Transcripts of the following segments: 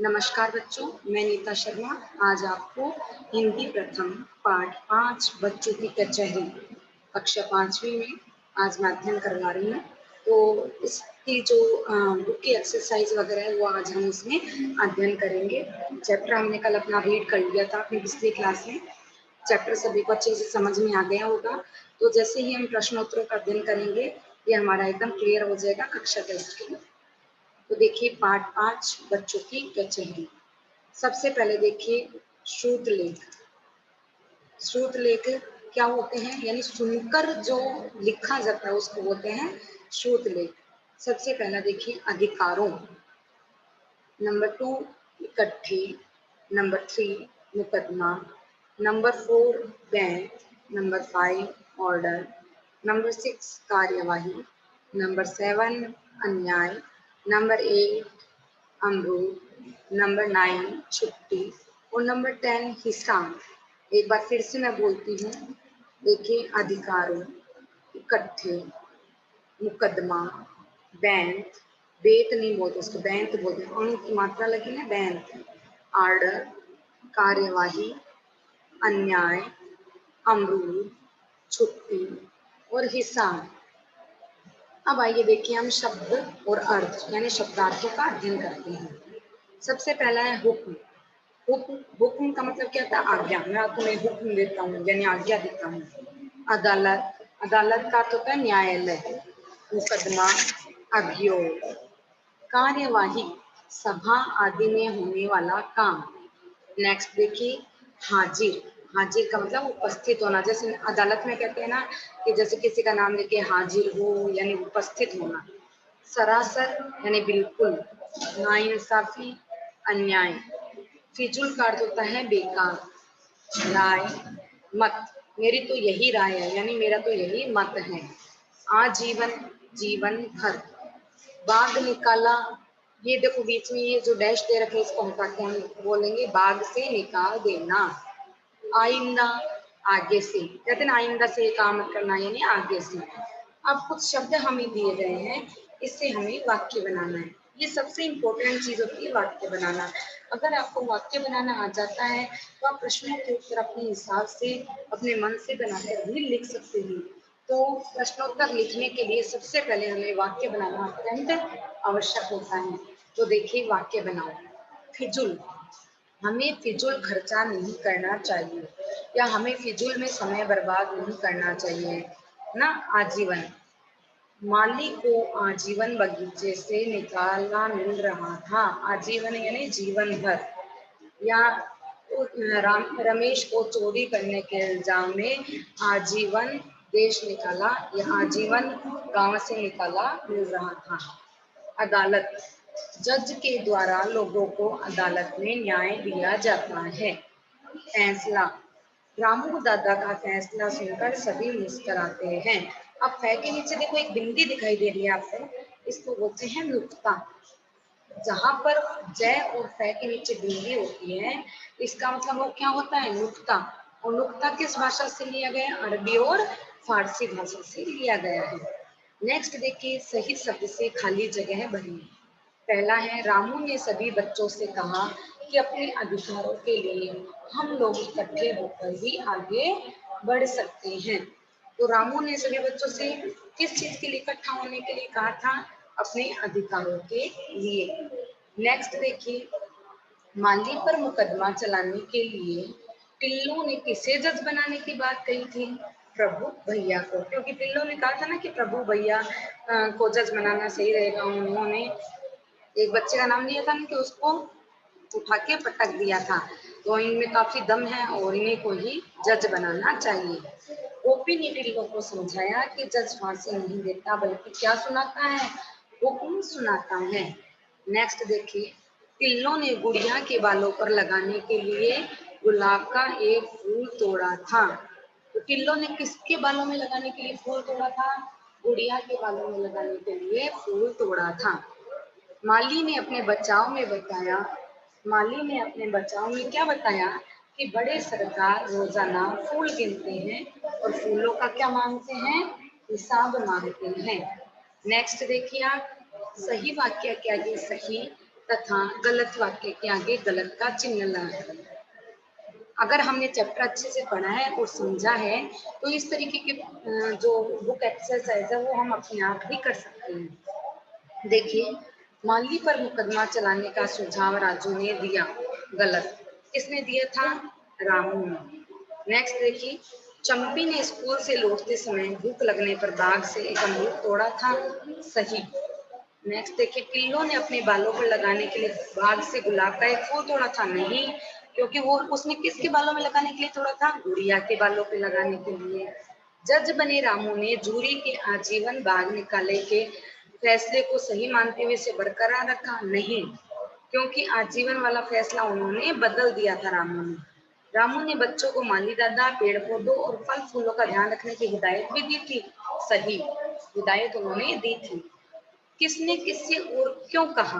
नमस्कार बच्चों, मैं नीता शर्मा आज आपको हिंदी प्रथम पाठ 5 बच्चों की कचहरी कक्षा 5वीं में आज मैं अध्ययन करवा रही हूँ। तो इसकी जो बुक की एक्सरसाइज वगैरह है वो आज हम इसमें अध्ययन करेंगे। चैप्टर हमने कल अपना रीड कर लिया था अपनी पिछली क्लास में। चैप्टर सभी को अच्छे से समझ में आ गया होगा। तो जैसे ही हम प्रश्नोत्तरों का अध्ययन करेंगे ये हमारा एकदम क्लियर हो जाएगा कक्षा टेस्ट के लिए। तो देखिए पाठ 5 बच्चों की कचहरी। सबसे पहले देखिए श्रुतलेख। श्रुतलेख क्या होते हैं, यानी सुनकर जो लिखा जाता है उसको बोलते हैं श्रुतलेख। सबसे पहला देखिए अधिकारों। नंबर 2 इकट्ठे। नंबर 3 मुकदमा। Number 4 bank. Number 5 order. Number 6 कार्यवाही। नंबर 7 अन्याय। नंबर 8 अमरूद। नंबर 9 छुट्टी। और नंबर 10 हिसाब। एक बार फिर से मैं बोलती हूँ। देखिए अधिकारों, इकट्ठे, मुकदमा, बैंक, बेत नहीं बोलते उसको, बैंक बोलते हैं, अणु की मात्रा लगी ना, बैंक, आर्डर, कार्यवाही, अन्याय, अमरूद, छुट्टी और हिसाब। अब आइए देखिए हम शब्द और अर्थ यानी शब्दार्थों का अध्ययन करते हैं। सबसे पहला है हुक्म। हुक्म, हुक्म का मतलब क्या था? आज्ञा। मैं तुम्हें हुक्म देता हूँ यानी आज्ञा देता हूँ। अदालत, अदालत का अर्थ होता है न्यायालय। मुकदमा, अभियोग। कार्यवाही, सभा आदि में होने वाला काम। नेक्स्ट देखिए हाजिर। हाजिर का मतलब उपस्थित होना। जैसे अदालत में कहते हैं ना कि जैसे किसी का नाम लेके हाजिर हो यानी उपस्थित होना। सरासर यानी बिल्कुल। नाइंसाफी, अन्याय। फिजूल का अर्थ होता है बेकार। राय, मत, मेरी तो यही राय है यानी मेरा तो यही मत है। आजीवन, जीवन भर। बाघ निकाला, ये देखो बीच में ये जो डैश दे रखे इसको हटा के हम बोलेंगे बाघ से निकाल देना। आइंदा, आगे से, कहते ना आइंदा से ये काम मत करना यानी आगे से। अब कुछ शब्द हमें दिए गए हैं, इससे हमें वाक्य बनाना है। ये सबसे इम्पोर्टेंट चीज होती है वाक्य बनाना। अगर आपको वाक्य बनाना आ जाता है तो आप प्रश्नों के उत्तर अपने हिसाब से अपने मन से बनाकर भी लिख सकते हैं। तो प्रश्नोत्तर लिखने के लिए सबसे पहले हमें वाक्य बनाना अत्यंत आवश्यक होता है। तो देखिए वाक्य बनाओ। फिजूल, हमें फिजूल खर्चा नहीं करना चाहिए या हमें फिजूल में समय बर्बाद नहीं करना चाहिए ना। आजीवन, माली को आजीवन बगीचे से निकालना मिल रहा था। आजीवन यानी जीवन भर। या रमेश को चोरी करने के इल्जाम में आजीवन देश निकाला या आजीवन गांव से निकाला मिल रहा था। अदालत, जज के द्वारा लोगों को अदालत में न्याय दिया जाता है। फैसला, रामू दादा का फैसला सुनकर सभी मुस्कुराते हैं। अब फै के नीचे देखो एक बिंदी दिखाई दे रही है आपको, इसको बोलते हैं नुक्ता। जहां पर जय और फै के नीचे बिंदी होती है इसका मतलब वो क्या होता है? नुक्ता। और नुक्ता किस भाषा से लिया गया? अरबी और फारसी भाषा से लिया गया है। नेक्स्ट देखिए सही शब्द से खाली जगह भरिए। पहला है रामू ने सभी बच्चों से कहा कि अपने अधिकारों के लिए हम लोग इकट्ठे होकर ही आगे बढ़ सकते हैं। तो रामू ने सभी बच्चों से किस चीज के लिए इकट्ठा होने के लिए कहा था? अपने अधिकारों के लिए। नेक्स्ट देखिए माली पर मुकदमा चलाने के लिए टिल्लू ने किसे जज बनाने की बात कही थी? प्रभु भैया को, क्योंकि टिल्लू ने कहा था ना कि प्रभु भैया को जज बनाना सही रहेगा। उन्होंने एक बच्चे का नाम लिया था ना कि उसको उठा के पटक दिया था। तो इनमें काफी दम है और इन्हीं को ही जज बनाना चाहिए। ओपी ने टिल्लो को समझाया कि जज फांसी नहीं देता बल्कि क्या सुनाता है? हुक्म सुनाता है। नेक्स्ट देखिए टिल्लो ने गुड़िया के बालों पर लगाने के लिए गुलाब का एक फूल तोड़ा था। तो टिल्लो ने किसके बालों में लगाने के लिए फूल तोड़ा था? गुड़िया के बालों में लगाने के लिए फूल तोड़ा था। माली ने अपने बचाव में बताया, माली ने अपने बचाव में क्या बताया कि बड़े सरकार रोजाना फूल गिनते हैं और फूलों का क्या मांगते हैं? हिसाब मांगते हैं। नेक्स्ट देखिए आप सही वाक्य क्या है? सही तथा गलत वाक्य के आगे गलत का चिन्ह लगाएं। अगर हमने चैप्टर अच्छे से पढ़ा है और समझा है तो इस तरीके के जो बुक एक्सरसाइज है वो हम अपने आप भी कर सकते हैं। देखिए, माली पर मुकदमा चलाने का सुझाव राजू ने दिया, गलत। किसने दिया था? रामू ने। नेक्स्ट देखिए, चंपी ने स्कूल से लौटते समय भूख लगने पर बाग से एक अमरूद तोड़ा था, सही। नेक्स्ट देखिए, पिल्लो ने अपने बालों पर लगाने के लिए बाग से गुलाब का एक फूल तोड़ा था, नहीं, क्योंकि वो उसने किसके बालों में लगाने के लिए तोड़ा था? गुड़िया के बालों पे लगाने के लिए। जज बने रामू ने जूरी के आजीवन बाग निकाले के फैसले को सही मानते हुए इसे बरकरार रखा, नहीं, क्योंकि आजीवन वाला फैसला उन्होंने बदल दिया था रामू ने। रामू ने बच्चों को माली दादा, पेड़ पौधों और फल फूलों का ध्यान रखने की हिदायत भी दी थी, सही, हिदायत उन्होंने दी थी। किसने किससे और क्यों कहा?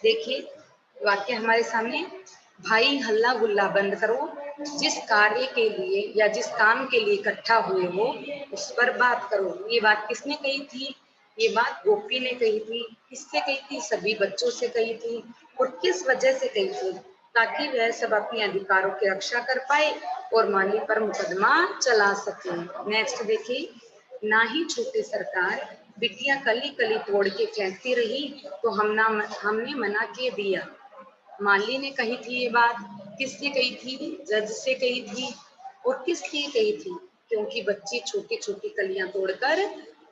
देखिए, वाक्य हमारे सामने, भाई हल्ला गुल्ला बंद करो, जिस कार्य के लिए या जिस काम के लिए इकट्ठा हुए हो उस पर बात करो। ये बात किसने कही थी? ये बात गोपी ने कही थी। किससे कही थी? सभी बच्चों से कही थी। और किस वजह से कही थी? ताकि वह सब अपने अधिकारों की रक्षा कर पाए और माली पर मुकदमा चला सके। नेक्स्ट देखिए, ना ही छूटे सरकार, बिटिया कली कली तोड़ के फेंकती रही तो हमने मना के दिया। माली ने कही थी ये बात, किससे कही थी? जज से कही थी। और किस लिए कही थी? क्योंकि बच्ची छोटी छोटी कलियां तोड़कर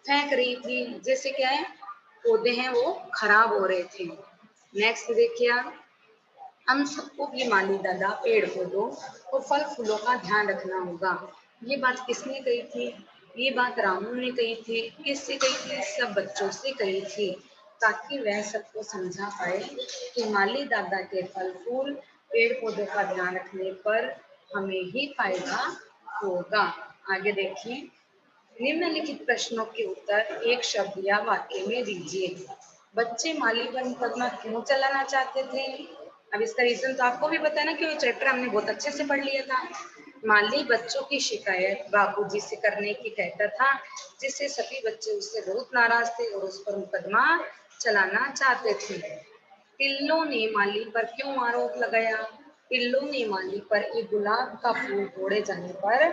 फेंक रही थी, जैसे क्या है, पौधे हैं वो खराब हो रहे थे। नेक्स्ट देखिए, हम सबको भी माली दादा, पेड़ पौधों और फल फूलों का ध्यान रखना होगा। ये बात किसने कही थी? ये बात रामू ने कही थी। किससे कही थी? सब बच्चों से कही थी, ताकि वह सबको समझा पाए कि माली दादा के फल फूल पेड़ पौधों का ध्यान रखने पर हमें ही फायदा होगा। आगे देखिए, निम्नलिखित प्रश्नों के उत्तर एक शब्द या वाक्य में दीजिए। बच्चे माली पर मुकदमा क्यों चलाना चाहते थे? अब इसका रीजन तो आपको भी पता है ना, कि वो चैप्टर हमने बहुत अच्छे से पढ़ लिया था। माली बच्चों की शिकायत बाबूजी से करने की कहता था, जिससे सभी बच्चे उससे बहुत नाराज थे और उस पर मुकदमा चलाना चाहते थे। पिल्लो ने माली पर क्यों आरोप लगाया? पिल्लो ने माली पर एक गुलाब का फूल तोड़े जाने पर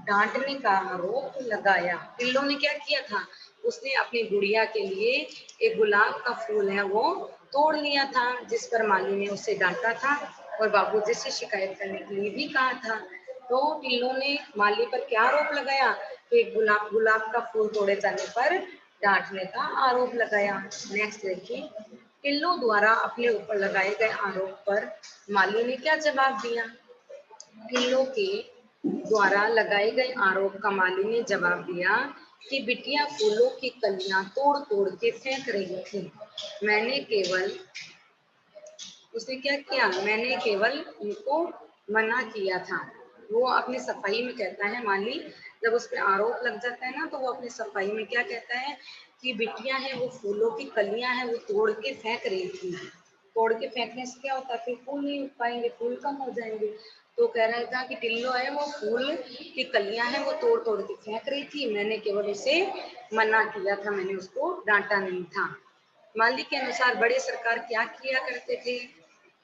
डांटने का आरोप लगाया। पिल्लो ने क्या किया था? उसने अपनी गुड़िया के लिए एक गुलाब का फूल है वो तोड़ लिया था, जिस पर माली ने उसे डांटा था और बाबूजी से शिकायत करने के लिए भी कहा था। तो पिल्लो ने माली पर क्या आरोप लगाया? तो एक गुलाब का फूल तोड़े जाने पर डांटने का आरोप लगाया। नेक्स्ट देखिए, पिल्लो द्वारा अपने ऊपर लगाए गए आरोप पर माली ने क्या जवाब दिया? पिल्लो के द्वारा लगाए गए आरोप का माली ने जवाब दिया कि बिटिया फूलों की कलियां तोड़ तोड़ के फेंक रही थी। मैंने केवल उसने क्या किया? मैंने केवल उनको मना किया था। वो अपनी सफाई में कहता है, माली जब उस पर आरोप लग जाता है ना, तो वो अपनी सफाई में क्या कहता है कि बिटिया है वो फूलों की कलियां है वो तोड़ के फेंक रही थी। तोड़ के फेंकने से क्या होता है? फिर फूल नहीं उग पाएंगे, फूल कम हो जाएंगे। तो कह रहा था कि टिल्लो है वो फूल की कलियां है वो तोड़ तोड़ के फेंक रही थी, मैंने केवल उसे मना किया था, मैंने उसको डांटा नहीं था। मालिक के अनुसार बड़े सरकार क्या किया करते थे?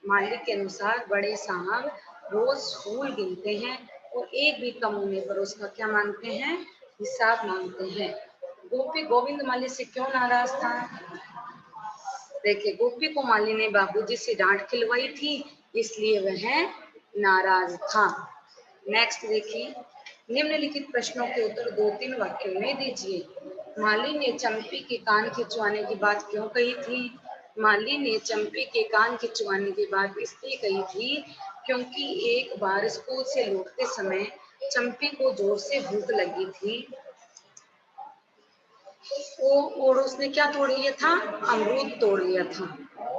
मालिक के अनुसार बड़े साहब रोज फूल गिनते हैं और एक भी कम होने पर उसका क्या मांगते हैं? हिसाब मांगते हैं। गोपी गोविंद माली से क्यों नाराज था? देखिए, गोपी को माली ने बाबूजी से डांट खिलवाई थी, इसलिए वह नाराज था। नेक्स्ट देखिए, निम्नलिखित प्रश्नों के उत्तर 2-3 वाक्यों में दीजिए। माली ने चंपी के कान खिंचवाने की बात क्यों कही थी? माली ने चंपी के कान खिंचवाने की बात इसलिए कही थी क्योंकि एक बार स्कूल से लौटते समय चंपी को जोर से भूख लगी थी और उसने क्या तोड़ लिया था? अमरूद तोड़ लिया था।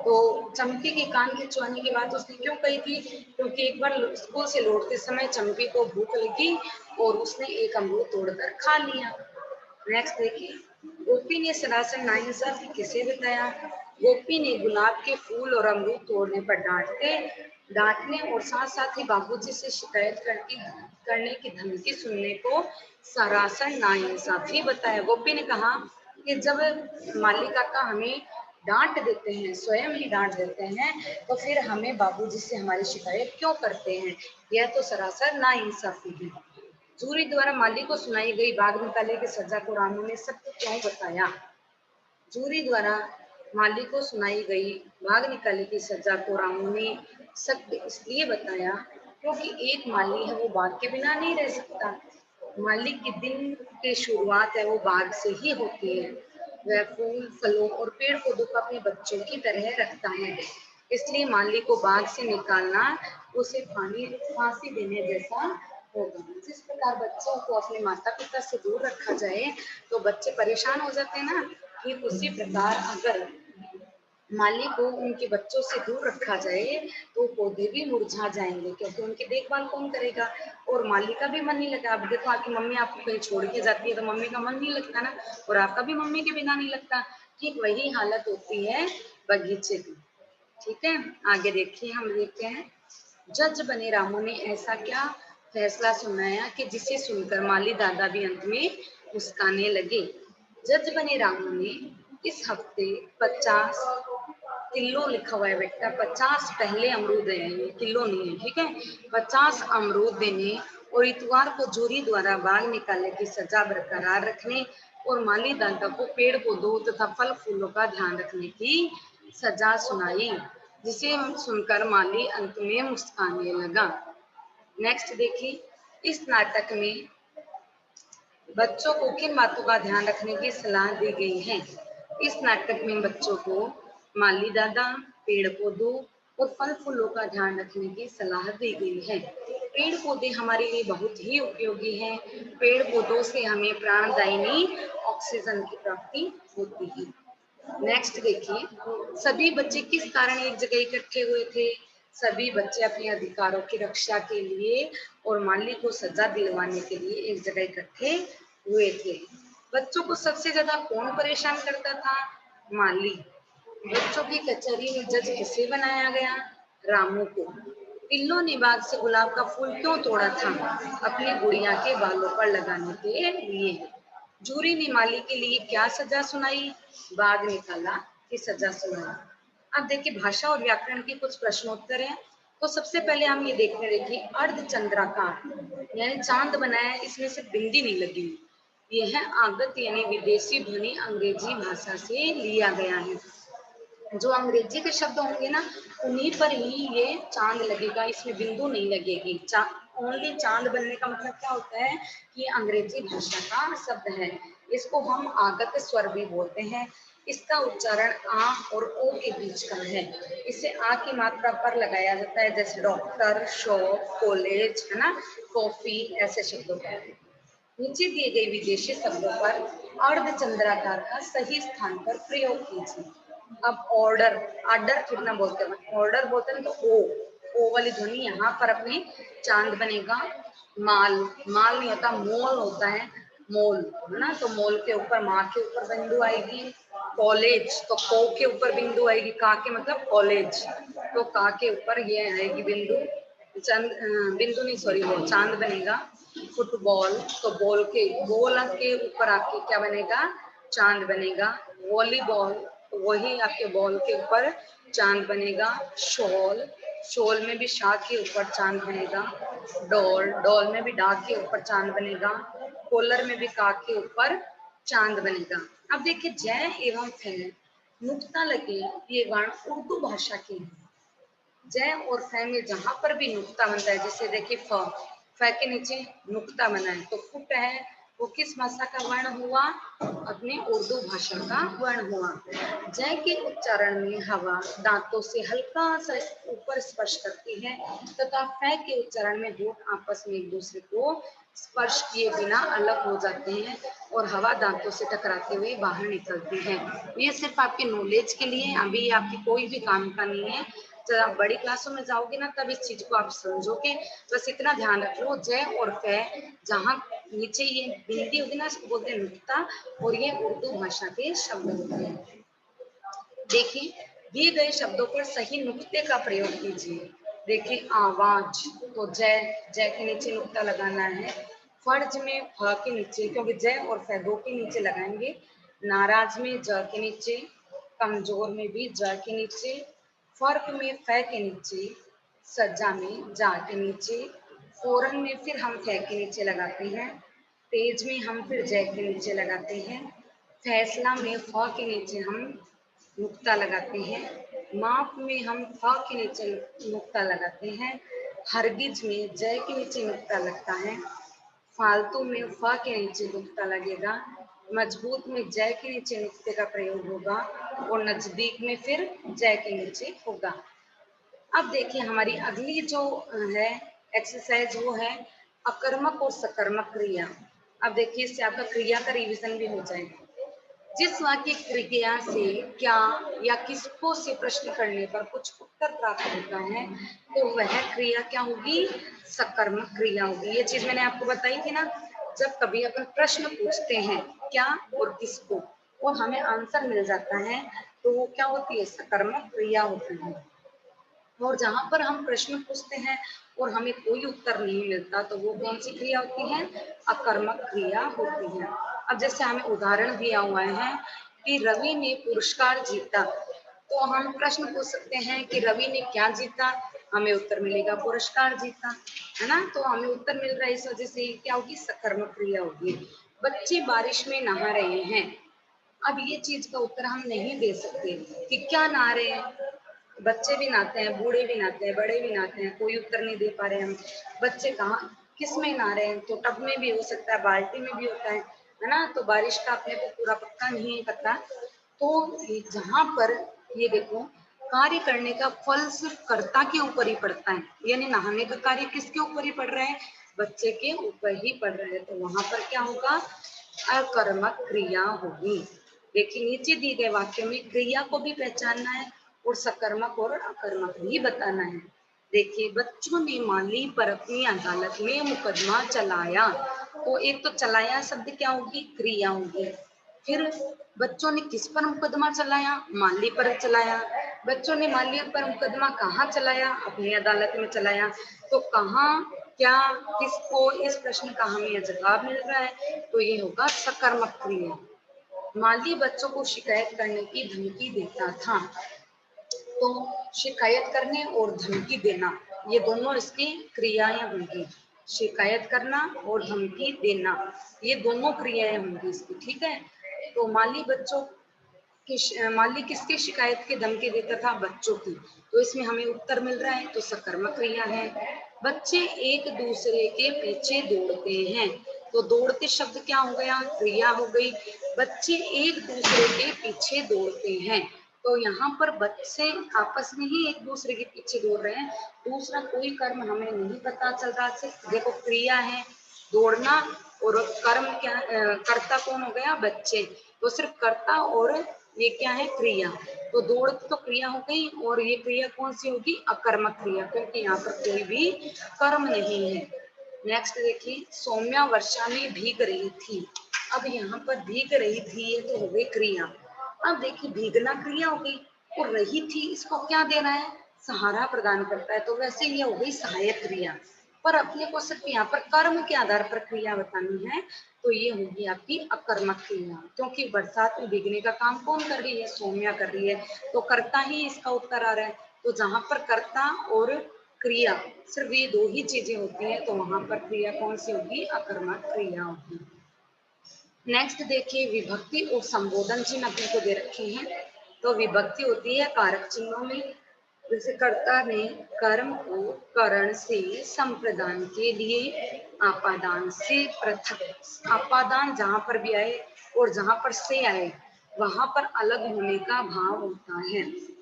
तो चंपी के कान खिंचवाने की बात उसने क्यों कही थी? क्योंकि एक बार स्कूल से लौटते समय चंपी को भूख लगी और उसने एक अमरूद तोड़कर खा लिया। नेक्स्ट देखिए, गोपी ने सरासर नाइंसाफी किसे बताया? गोपी ने गुलाब के फूल और अमरूद तोड़ने पर डांटने और साथ साथ ही बाबूजी से शिकायत करने की धमकी सुनने को सरासर नाइंसाफी बताया। गोपी ने कहा कि जब माली काका हमें डांट देते हैं, स्वयं ही डांट देते हैं, तो फिर हमें बाबूजी से हमारी शिकायत क्यों करते हैं? यह तो सरासर नाइंसाफी है। जूरी द्वारा माली को सुनाई गई बाघ निकाले की सजा को रामू ने सत्य क्यों बताया? जूरी द्वारा माली को सुनाई गई बाघ निकाले की सजा को रामू ने सत्य इसलिए बताया क्योंकि एक माली है वो बाघ के बिना नहीं रह सकता। माली की दिन की शुरुआत है वो बाघ से ही होती है। वह फूल फलों और पेड़ पौधों को अपने बच्चों की तरह रखता है, इसलिए माली को बाग से निकालना उसे फांसी देने जैसा होगा। जिस प्रकार बच्चों को अपने माता पिता से दूर रखा जाए तो बच्चे परेशान हो जाते हैं ना, ठीक उसी प्रकार अगर माली को उनके बच्चों से दूर रखा जाए तो पौधे भी मुरझा जाएंगे, क्योंकि उनकी देखभाल कौन करेगा और माली का भी मन नहीं लगता। अब देखो आपकी मम्मी आपको कहीं छोड़ के जाती है तो मम्मी का मन नहीं लगता ना, और आपका भी मम्मी के बिना नहीं लगता। ठीक वही हालत होती है बगीचे की। ठीक है, आगे देखिए, हम देखते हैं। जज बने रामू ने ऐसा क्या फैसला सुनाया कि जिसे सुनकर माली दादा भी अंत में मुस्काने लगे। जज बने रामू ने इस हफ्ते 50 किलो लिखा हुआ है बेटा, 50 पहले अमरूद है, किलो नहीं है, ठीक है। 50 अमरूद देने और इतवार को जूरी द्वारा बाग निकालने की सजा बरकरार रखने और माली दादा को पेड़ पौधों तथा फल फूलों का ध्यान रखने की सजा सुनाई, जिसे सुनकर माली अंत में मुस्काने लगा। नेक्स्ट देखिए, इस नाटक में बच्चों को किन बातों का ध्यान रखने की सलाह दी गई है? इस नाटक में बच्चों को माली दादा, पेड़ पौधों और फल फूलों का ध्यान रखने की सलाह दी गई है। पेड़ पौधे हमारे लिए बहुत ही उपयोगी हैं। पेड़ पौधों से हमें प्राणदायिनी ऑक्सीजन की प्राप्ति होती है। नेक्स्ट देखिए, सभी बच्चे किस कारण एक जगह इकट्ठे हुए थे? सभी बच्चे अपने अधिकारों की रक्षा के लिए और माली को सजा दिलवाने के लिए एक जगह इकट्ठे हुए थे। बच्चों को सबसे ज्यादा कौन परेशान करता था? माली। बच्चों की कचहरी में जज किसे बनाया गया? रामू को। पिल्लो ने बाग से गुलाब का फूल क्यों तोड़ा था? अपनी गुड़िया के बालों पर लगाने के लिए। जूरी ने माली के लिए क्या सजा सुनाई? बाघ निकाला की सजा सुनाई। अब देखिए, भाषा और व्याकरण के कुछ प्रश्नोत्तर हैं। तो सबसे पहले हम ये देखते हैं, देखिए, अर्धचंद्राकार यानी चांद बनाया, इसमें से बिंदी नहीं लगी। यह आगत यानी विदेशी ध्वनि अंग्रेजी भाषा से लिया गया है। जो अंग्रेजी के शब्द होंगे ना, उन्हीं पर ही ये चांद लगेगा, इसमें बिंदु नहीं लगेगी। ओनली चांद बनने का मतलब क्या होता है कि अंग्रेजी भाषा का शब्द है। इसको हम आगत स्वर भी बोलते हैं। इसका उच्चारण आ और ओ के बीच का है। इसे आ की मात्रा पर लगाया जाता है, जैसे डॉक्टर, शॉप, कॉलेज, है ना, कॉफी, ऐसे शब्दों पर। नीचे दिए गए विदेशी शब्दों पर अर्धचंद्राकार का सही स्थान पर प्रयोग कीजिए। अब ऑर्डर, आर्डर कितना बोलते हैं, ऑर्डर बोलते हैं तो ओ वाली ध्वनि यहाँ पर अपने चांद बनेगा। माल, माल नहीं होता, मोल होता है, मोल, है ना, तो मोल के ऊपर माँ के ऊपर बिंदु आएगी। कॉलेज तो को के ऊपर बिंदु आएगी, का के मतलब कॉलेज, तो का के ऊपर ये आएगी बिंदु। चंद बिंदु नहीं, सॉरी, वो चांद बनेगा। फुटबॉल तो बॉल के ऊपर आपके क्या बनेगा? चांद बनेगा। वॉलीबॉल तो वही आपके बॉल के ऊपर चांद बनेगा। शॉल, शॉल में भी शाह के ऊपर चांद बनेगा। डॉल, डॉल में भी डा के ऊपर चांद बनेगा। कॉलर में भी का के ऊपर चांद बनेगा। अब देखिए, जय एवं फै नुक्ता लगे ये वर्ण उर्दू भाषा के हैं। जय और फै में जहां पर भी नुक्ता बनता है, जैसे देखिए फ के नीचे नुक्ता बना है तो फुट है, वो किस भाषा का वर्ण हुआ? अपने उर्दू भाषा का वर्ण हुआ। जय के उच्चारण में हवा दांतों से हल्का सा ऊपर स्पर्श करती है तथा फै के उच्चारण में होंठ आपस में एक दूसरे को स्पर्श किए बिना अलग हो जाते हैं और हवा दांतों से टकराते हुए बाहर निकलती है। ये सिर्फ आपके नॉलेज के लिए, अभी आपकी कोई भी काम का नहीं है। जब आप बड़ी क्लासों में जाओगे ना, तब इस चीज को आप समझोगे। बस इतना ध्यान रखो, जय और फै जहाँ नीचे ये बिंदी होगी ना, इसको बोलते हैं नुक्ता, और ये उर्दू भाषा के शब्द होते हैं। देखिए, दिए गए शब्दों पर सही नुक्ते का प्रयोग कीजिए। देखिए, आवाज तो जय, जय के नीचे नुक्ता लगाना है। फर्ज में फ के नीचे, क्योंकि जय और फै दो के नीचे लगाएंगे। नाराज में ज के नीचे। कमजोर में भी ज के नीचे, फर्क में फ के नीचे, सज्जा में जा के नीचे, फोरन में फिर हम फ के नीचे लगाते हैं, तेज में हम फिर जय के नीचे लगाते हैं, फैसला में फ के नीचे हम नुक्ता लगाते हैं, माप में हम फ के नीचे नुक्ता लगाते हैं, हरगिज में जय के नीचे नुक्ता लगता है, फालतू में फ के नीचे नुक्ता लगेगा, मजबूत में जय के नीचे नुक्ते का प्रयोग होगा और नजदीक में फिर जय के नीचे होगा। अब देखिए हमारी अगली जो है एक्सरसाइज वो है अकर्मक और सकर्मक क्रिया। अब देखिए इससे आपका क्रिया का रिवीजन भी हो जाएगा। जिस वाक्य क्रिया से क्या या किसको से प्रश्न करने पर कुछ उत्तर प्राप्त होता है तो वह क्रिया क्या होगी, सकर्मक क्रिया होगी। ये चीज मैंने आपको बताई थी ना, जब कभी अपन प्रश्न पूछते हैं क्या और किसको और हमें आंसर मिल जाता है तो वो क्या होती है, सकर्मक क्रिया होती है। और जहां पर हम प्रश्न पूछते हैं और हमें कोई उत्तर नहीं मिलता तो वो कौन सी क्रिया होती है, अकर्मक क्रिया होती है। अब जैसे हमें उदाहरण दिया हुआ है कि रवि ने पुरस्कार जीता, तो हम प्रश्न पूछ सकते हैं कि रवि ने क्या जीता, हमें उत्तर मिलेगा पुरस्कार जीता, है ना। तो हमें उत्तर मिल रहा है, इस वजह से क्या होगी, सकर्मक क्रिया होगी। बच्चे बारिश में नहा रहे हैं, अब ये चीज का उत्तर हम नहीं दे सकते कि क्या नहा रहे हैं, बच्चे भी नहाते हैं, बूढ़े भी नहाते हैं, बड़े भी नहाते हैं, कोई उत्तर नहीं दे पा रहे हम। बच्चे कहाँ किस में नहा रहे हैं, तो टब में भी हो सकता है, बाल्टी में भी होता है ना। तो बारिश का अपने को पूरा पक्का नहीं पता। तो जहां पर ये देखो कार्य करने का फल सिर्फ कर्ता के ऊपर ही पड़ता है, यानी नहाने का कार्य किसके ऊपर ही पड़ रहा है, बच्चे के ऊपर ही पड़ रहा है। तो वहां पर क्या होगा, अकर्मक क्रिया होगी। देखिए नीचे दिए गए वाक्य में क्रिया को भी पहचानना है और सकर्मक और अकर्मक भी बताना है। देखिए बच्चों ने माली पर अपनी अदालत में मुकदमा चलाया, तो एक तो चलाया शब्द क्या होगी, क्रिया होगी। फिर बच्चों ने किस पर मुकदमा चलाया, माली पर चलाया। बच्चों ने माली पर मुकदमा कहाँ चलाया, अपनी अदालत में चलाया। तो कहाँ, क्या, किसको, इस प्रश्न का हमें जवाब मिल रहा है तो ये होगा सकर्मक क्रिया। माली बच्चों को शिकायत करने की धमकी देता था, तो शिकायत करने और धमकी देना ये दोनों इसकी क्रियाएं होंगी। शिकायत करना और धमकी देना ये दोनों क्रियाएं होंगी इसकी, ठीक है। तो माली बच्चों माली किसकी शिकायत की धमकी देता था, बच्चों की। तो इसमें हमें उत्तर मिल रहा है तो सकर्मक क्रिया है। बच्चे एक दूसरे के पीछे दौड़ते हैं, तो दौड़ते शब्द क्या हो गया, क्रिया हो गई। बच्चे एक दूसरे के पीछे दौड़ते हैं, तो यहाँ पर बच्चे आपस में ही एक दूसरे के पीछे दौड़ रहे हैं, दूसरा कोई कर्म हमें नहीं पता चल रहा। सिर्फ देखो क्रिया है दौड़ना, और कर्म क्या, कर्ता कौन हो गया, बच्चे। तो सिर्फ कर्ता और ये क्या है, क्रिया। तो दौड़ तो क्रिया हो गई और ये क्रिया कौन सी होगी, अकर्मक क्रिया, क्योंकि यहाँ पर कोई भी कर्म नहीं है। नेक्स्ट देखिए, सौम्या वर्षा में भीग रही थी। अब यहाँ पर भीग रही थी ये तो हो गई क्रिया। अब देखिए भीगना क्रिया हो गई और रही थी इसको क्या दे रहा है, सहारा प्रदान करता है, तो वैसे ये हो गई सहायक क्रिया। पर अपने को सिर्फ यहाँ पर कर्म के आधार पर क्रिया बतानी है, तो ये होगी आपकी अकर्मक क्रिया, क्योंकि बरसात में भीगने का काम कौन कर रही है, सौम्या कर रही है, तो कर्ता ही इसका उत्तर आ रहा है। तो जहां पर कर्ता और क्रिया सिर्फ ये दो ही चीजें होती है, तो वहां पर क्रिया कौन सी होगी, अकर्मक क्रिया होगी। नेक्स्ट देखिए, विभक्ति और संबोधन चिन्ह अपने को दे रखे हैं। तो विभक्ति होती है कारक चिन्हों में, जैसे कर्ता ने कर्म को करण से संप्रदान के लिए आपादान से पृथक, आपादान जहां पर भी आए और जहां पर से आए वहां पर अलग होने का भाव होता है।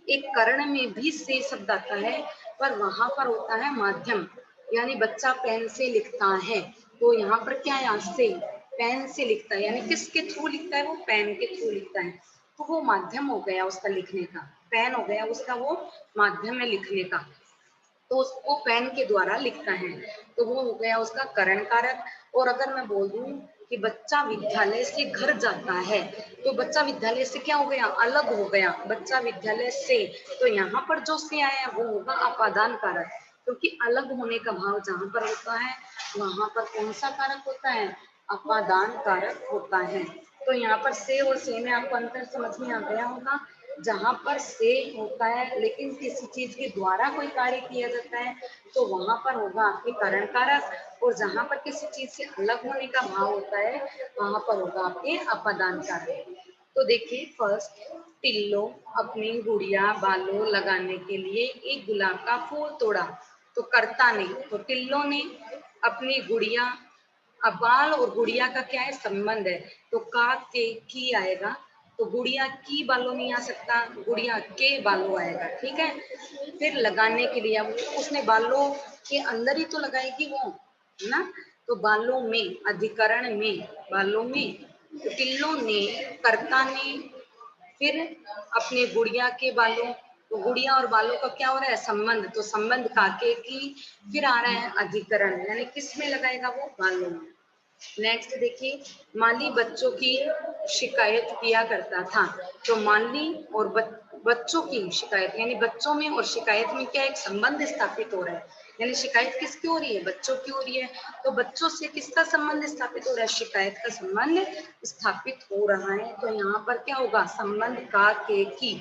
एक करण में भी से शब्द आता है, पर वहां पर होता है माध्यम, यानी बच्चा पेन से लिखता है, तो यहाँ पर क्या है, से पेन से लिखता है, यानी किसके थ्रू लिखता है, वो पेन के थ्रू लिखता है, तो वो माध्यम हो गया उसका लिखने का, पेन हो गया उसका वो माध्यम है लिखने का, तो उसको पेन के द्वारा लिखता है, तो वो हो गया उसका करण कारक। और अगर मैं बोल दूं कि बच्चा विद्यालय से घर जाता है, तो बच्चा विद्यालय से क्या हो गया, अलग हो गया, बच्चा विद्यालय से, तो यहाँ पर जो से आया है वो होगा अपादान कारक, क्योंकि अलग होने का भाव जहां पर होता है वहां पर कौन सा कारक होता है, अपादान कारक होता है। तो यहाँ पर से और से में आपको अंतर समझ में आ गया होगा। जहाँ पर से होता है लेकिन किसी चीज के द्वारा कोई कार्य किया जाता है तो वहां पर होगा आपके कारण कारक, और जहाँ पर किसी चीज से अलग होने का भाव होता है वहां पर होगा आपके अपादान कारक। तो देखिए फर्स्ट, टिल्लो अपनी गुड़िया बालों लगाने के लिए एक गुलाब का फूल तोड़ा। तो कर्ता ने, तो टिल्लो ने अपनी गुड़िया, अब बाल और गुड़िया का क्या है संबंध है, तो का के की आएगा, तो गुड़िया की बालों नहीं आ सकता, गुड़िया के बालों आएगा, ठीक है। फिर लगाने के लिए अब उसने बालों के अंदर ही तो लगाएगी वो, है ना। तो बालों में, अधिकरण में, बालों में, तो टिल्लो ने, कर्ता ने, फिर अपने गुड़िया के बालों, तो गुड़िया और बालों का क्या हो रहा है संबंध, तो संबंध काके की, फिर आ रहा है अधिकरण, यानी किस में लगाएगा वो, बालों में। नेक्स्ट देखिए, माली बच्चों की शिकायत किया करता था। तो माली और बच्चों की शिकायत, यानी बच्चों में और शिकायत में क्या एक संबंध स्थापित हो रहा है, यानी शिकायत किसकी हो रही है, बच्चों की हो रही है। तो बच्चों से किसका संबंध स्थापित हो रहा है, शिकायत का संबंध स्थापित हो रहा है। तो यहाँ पर क्या होगा, संबंध का के की।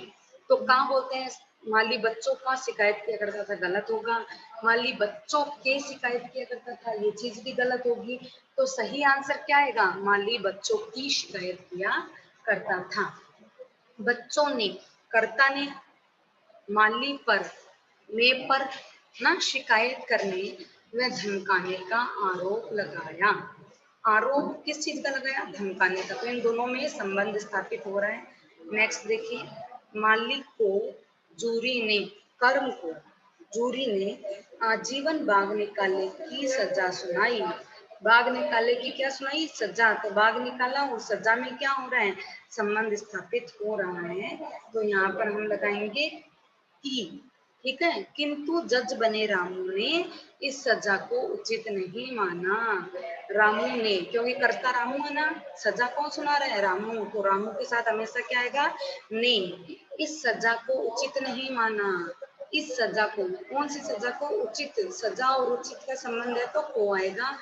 तो का बोलते हैं, माली बच्चों का शिकायत किया करता था, गलत होगा। माली बच्चों के शिकायत किया करता था, ये चीज भी गलत होगी। तो सही आंसर क्या आएगा, माली बच्चों की शिकायत किया करता था। बच्चों ने, कर्ता ने माली पर, में पर ना शिकायत करने व धमकाने का आरोप लगाया। आरोप किस चीज का लगाया, धमकाने का। तो इन दोनों में संबंध स्थापित हो रहा है। नेक्स्ट देखिए, मालिक को जूरी ने, कर्म को जूरी ने आजीवन बाग निकाले की सजा सुनाई। बाग निकाले की क्या सुनाई, सजा। तो बाग निकाला और सजा में क्या हो रहा है, संबंध स्थापित हो रहा है। तो यहाँ पर हम लगाएंगे की, ठीक है। किंतु जज बने रामू ने इस सजा को उचित नहीं माना। रामू ने, क्योंकि कर्ता रामू है ना, सजा कौन सुना रहा है, रामू। तो रामू के साथ हमेशा क्या आएगा, ने। इस सजा को उचित नहीं माना, इस सजा को, कौन सी सजा को, उचित। सजा और उचित का संबंध है तो को आएगा।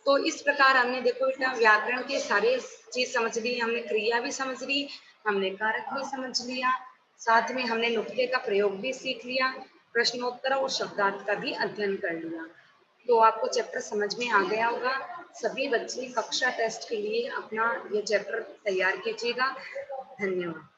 तो इस प्रकार हमने देखो बेटा व्याकरण के सारे चीज समझ ली, हमने क्रिया भी समझ ली, हमने कारक भी समझ लिया, साथ में हमने नुक्ते का प्रयोग भी सीख लिया, प्रश्नोत्तर और शब्दार्थ का भी अध्ययन कर लिया। तो आपको चैप्टर समझ में आ गया होगा। सभी बच्चे कक्षा टेस्ट के लिए अपना ये चैप्टर तैयार कीजिएगा। धन्यवाद।